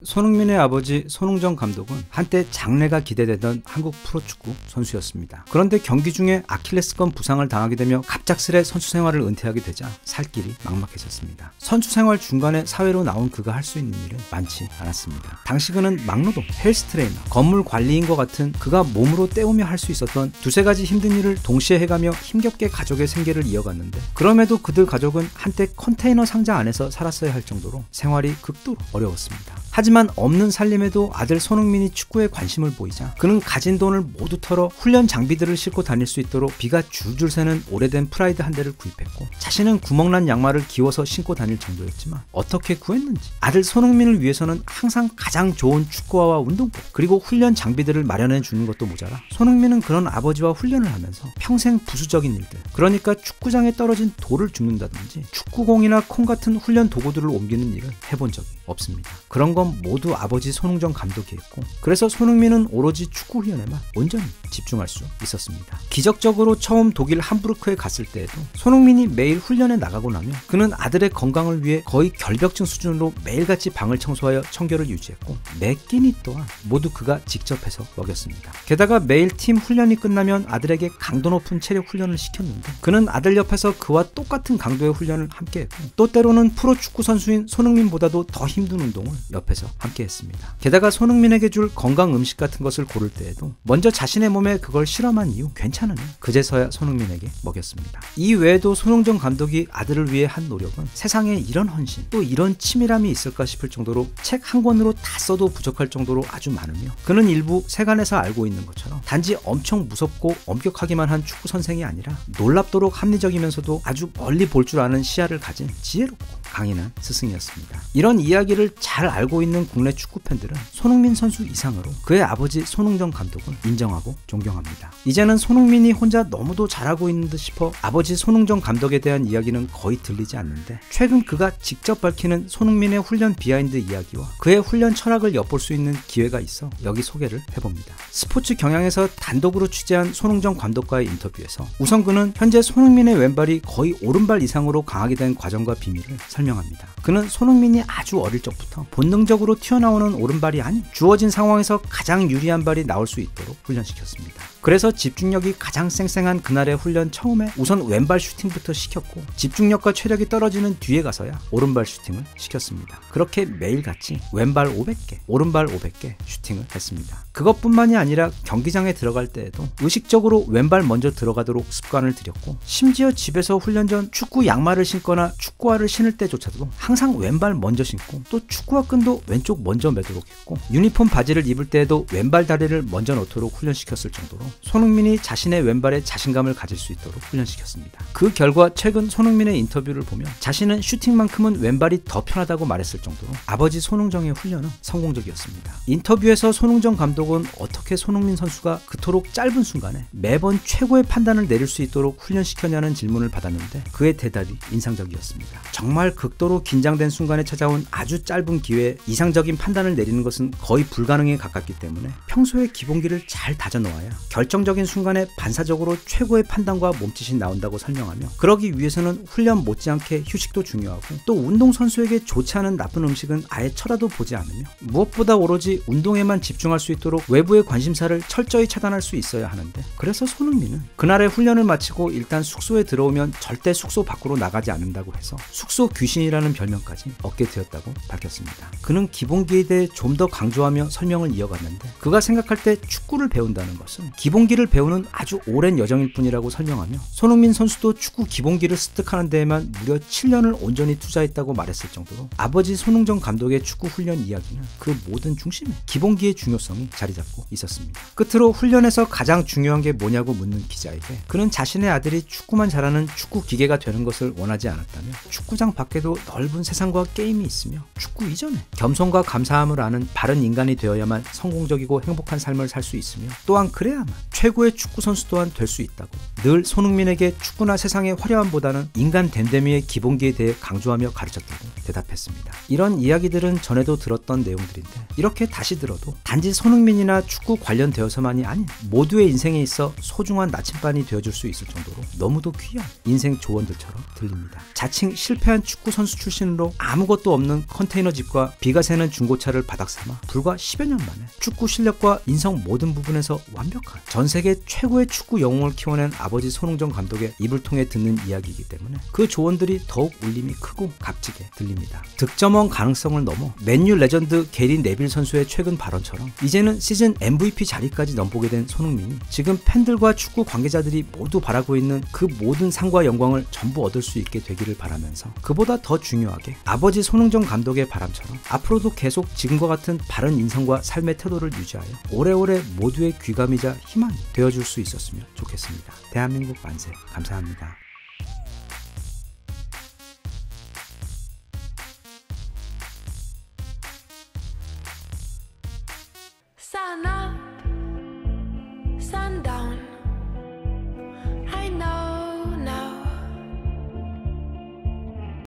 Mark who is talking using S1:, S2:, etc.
S1: 손흥민의 아버지 손흥정 감독은 한때 장래가 기대되던 한국 프로축구 선수였습니다. 그런데 경기 중에 아킬레스건 부상을 당하게 되며 갑작스레 선수 생활을 은퇴하게 되자 살 길이 막막해졌습니다. 선수 생활 중간에 사회로 나온 그가 할 수 있는 일은 많지 않았습니다. 당시 그는 막노동, 헬스 트레이너, 건물 관리인과 같은 그가 몸으로 때우며 할 수 있었던 두세 가지 힘든 일을 동시에 해가며 힘겹게 가족의 생계를 이어갔는데, 그럼에도 그들 가족은 한때 컨테이너 상자 안에서 살았어야 할 정도로 생활이 극도로 어려웠습니다. 하지만 없는 살림에도 아들 손흥민이 축구에 관심을 보이자 그는 가진 돈을 모두 털어 훈련 장비들을 싣고 다닐 수 있도록 비가 줄줄 새는 오래된 프라이드 한 대를 구입했고, 자신은 구멍난 양말을 기워서 신고 다닐 정도였지만 어떻게 구했는지 아들 손흥민을 위해서는 항상 가장 좋은 축구화와 운동복 그리고 훈련 장비들을 마련해 주는 것도 모자라 손흥민은 그런 아버지와 훈련을 하면서 평생 부수적인 일들, 그러니까 축구장에 떨어진 돌을 줍는다든지 축구공이나 콩 같은 훈련 도구들을 옮기는 일을 해본 적이 없습니다. 그런 건 모두 아버지 손흥정 감독이 했고, 그래서 손흥민은 오로지 축구 훈련에만 온전히 집중할 수 있었습니다. 기적적으로 처음 독일 함부르크에 갔을 때에도 손흥민이 매일 훈련에 나가고 나면 그는 아들의 건강을 위해 거의 결벽증 수준으로 매일같이 방을 청소하여 청결을 유지했고, 매 끼니 또한 모두 그가 직접 해서 먹였습니다. 게다가 매일 팀 훈련이 끝나면 아들에게 강도 높은 체력 훈련을 시켰는데 그는 아들 옆에서 그와 똑같은 강도의 훈련을 함께했고, 또 때로는 프로축구 선수인 손흥민보다도 더 힘든 운동을 옆에서 함께했습니다. 게다가 손흥민에게 줄 건강 음식 같은 것을 고를 때에도 먼저 자신의 몸에 그걸 실험한 이후 괜찮으니 그제서야 손흥민에게 먹였습니다. 이 외에도 손흥정 감독이 아들을 위해 한 노력은 세상에 이런 헌신, 또 이런 치밀함이 있을까 싶을 정도로 책 한 권으로 다 써도 부족할 정도로 아주 많으며, 그는 일부 세간에서 알고 있는 것처럼 단지 엄청 무섭고 엄격하기만 한 축구 선생이 아니라 놀랍도록 합리적이면서도 아주 멀리 볼 줄 아는 시야를 가진 지혜롭고 강인한 스승이었습니다. 이런 이야기를 잘 알고 있는 국내 축구 팬들은 손흥민 선수 이상으로 그의 아버지 손흥정 감독을 인정하고 존경합니다. 이제는 손흥민이 혼자 너무도 잘하고 있는 듯 싶어 아버지 손흥정 감독에 대한 이야기는 거의 들리지 않는데, 최근 그가 직접 밝히는 손흥민의 훈련 비하인드 이야기와 그의 훈련 철학을 엿볼 수 있는 기회가 있어 여기 소개를 해봅니다. 스포츠 경향에서 단독으로 취재한 손흥정 감독과의 인터뷰에서 우선 그는 현재 손흥민의 왼발이 거의 오른발 이상으로 강하게 된 과정과 비밀을 설명합니다. 그는 손흥민이 아주 어릴 적부터 본능적으로 튀어나오는 오른발이 아닌 주어진 상황에서 가장 유리한 발이 나올 수 있도록 훈련시켰습니다. 그래서 집중력이 가장 쌩쌩한 그날의 훈련 처음에 우선 왼발 슈팅부터 시켰고, 집중력과 체력이 떨어지는 뒤에 가서야 오른발 슈팅을 시켰습니다. 그렇게 매일같이 왼발 500개, 오른발 500개 슈팅을 했습니다. 그것뿐만이 아니라 경기장에 들어갈 때에도 의식적으로 왼발 먼저 들어가도록 습관을 들였고, 심지어 집에서 훈련 전 축구 양말을 신거나 축구화를 신을 때조차도 항상 왼발 먼저 신고, 또 축구화 끈도 왼쪽 먼저 매도록 했고, 유니폼 바지를 입을 때에도 왼발 다리를 먼저 넣도록 훈련시켰을 정도로 손흥민이 자신의 왼발에 자신감을 가질 수 있도록 훈련시켰습니다. 그 결과 최근 손흥민의 인터뷰를 보면 자신은 슈팅만큼은 왼발이 더 편하다고 말했을 정도로 아버지 손흥정의 훈련은 성공적이었습니다. 인터뷰에서 손흥정 감독은 어떻게 손흥민 선수가 그토록 짧은 순간에 매번 최고의 판단을 내릴 수 있도록 훈련시켰냐는 질문을 받았는데, 그의 대답이 인상적이었습니다. 정말 극도로 긴장된 순간에 찾아온 아주 짧은 기회에 이상적인 판단을 내리는 것은 거의 불가능에 가깝기 때문에 평소에 기본기를 잘 다져놓아야 결정적인 순간에 반사적으로 최고의 판단과 몸짓이 나온다고 설명하며, 그러기 위해서는 훈련 못지않게 휴식도 중요하고, 또 운동선수에게 좋지 않은 나쁜 음식은 아예 쳐다도 보지 않으며, 무엇보다 오로지 운동에만 집중할 수 있도록 외부의 관심사를 철저히 차단할 수 있어야 하는데, 그래서 손흥민은 그날의 훈련을 마치고 일단 숙소에 들어오면 절대 숙소 밖으로 나가지 않는다고 해서 숙소 귀신이라는 별명까지 얻게 되었다고 밝혔습니다. 그는 기본기에 대해 좀 더 강조하며 설명을 이어갔는데, 그가 생각할 때 축구를 배운다는 것은 기본기를 배우는 아주 오랜 여정일 뿐이라고 설명하며, 손흥민 선수도 축구 기본기를 습득하는 데에만 무려 7년을 온전히 투자했다고 말했을 정도로 아버지 손흥정 감독의 축구 훈련 이야기는 그 모든 중심에 기본기의 중요성이 자리 잡고 있었습니다. 끝으로 훈련에서 가장 중요한 게 뭐냐고 묻는 기자에게 그는 자신의 아들이 축구만 잘하는 축구 기계가 되는 것을 원하지 않았다며, 축구장 밖에도 넓은 세상과 게임이 있으며 축구 이전에 겸손과 감사함을 아는 바른 인간이 되어야만 성공적이고 행복한 삶을 살 수 있으며, 또한 그래야만 최고의 축구 선수 또한 될 수 있다고 늘 손흥민에게 축구나 세상의 화려함보다는 인간 됨됨이의 기본기에 대해 강조하며 가르쳤다고 대답했습니다. 이런 이야기들은 전에도 들었던 내용들인데, 이렇게 다시 들어도 단지 손흥민이나 축구 관련되어서만이 아닌 모두의 인생에 있어 소중한 나침반이 되어줄 수 있을 정도로 너무도 귀한 인생 조언들처럼 들립니다. 자칭 실패한 축구 축구 선수 출신으로 아무것도 없는 컨테이너 집과 비가 새는 중고차를 바닥 삼아 불과 10여 년 만에 축구 실력과 인성 모든 부분에서 완벽한 전 세계 최고의 축구 영웅을 키워낸 아버지 손흥정 감독의 입을 통해 듣는 이야기이기 때문에 그 조언들이 더욱 울림이 크고 값지게 들립니다. 득점왕 가능성을 넘어 맨유 레전드 게리 네빌 선수의 최근 발언처럼 이제는 시즌 MVP 자리까지 넘보게 된 손흥민이 지금 팬들과 축구 관계자들이 모두 바라고 있는 그 모든 상과 영광을 전부 얻을 수 있게 되기를 바라면서 그보다 더 중요하게 아버지 손흥정 감독의 바람처럼 앞으로도 계속 지금과 같은 바른 인성과 삶의 태도를 유지하여 오래오래 모두의 귀감이자 희망이 되어줄 수 있었으면 좋겠습니다. 대한민국 만세. 감사합니다.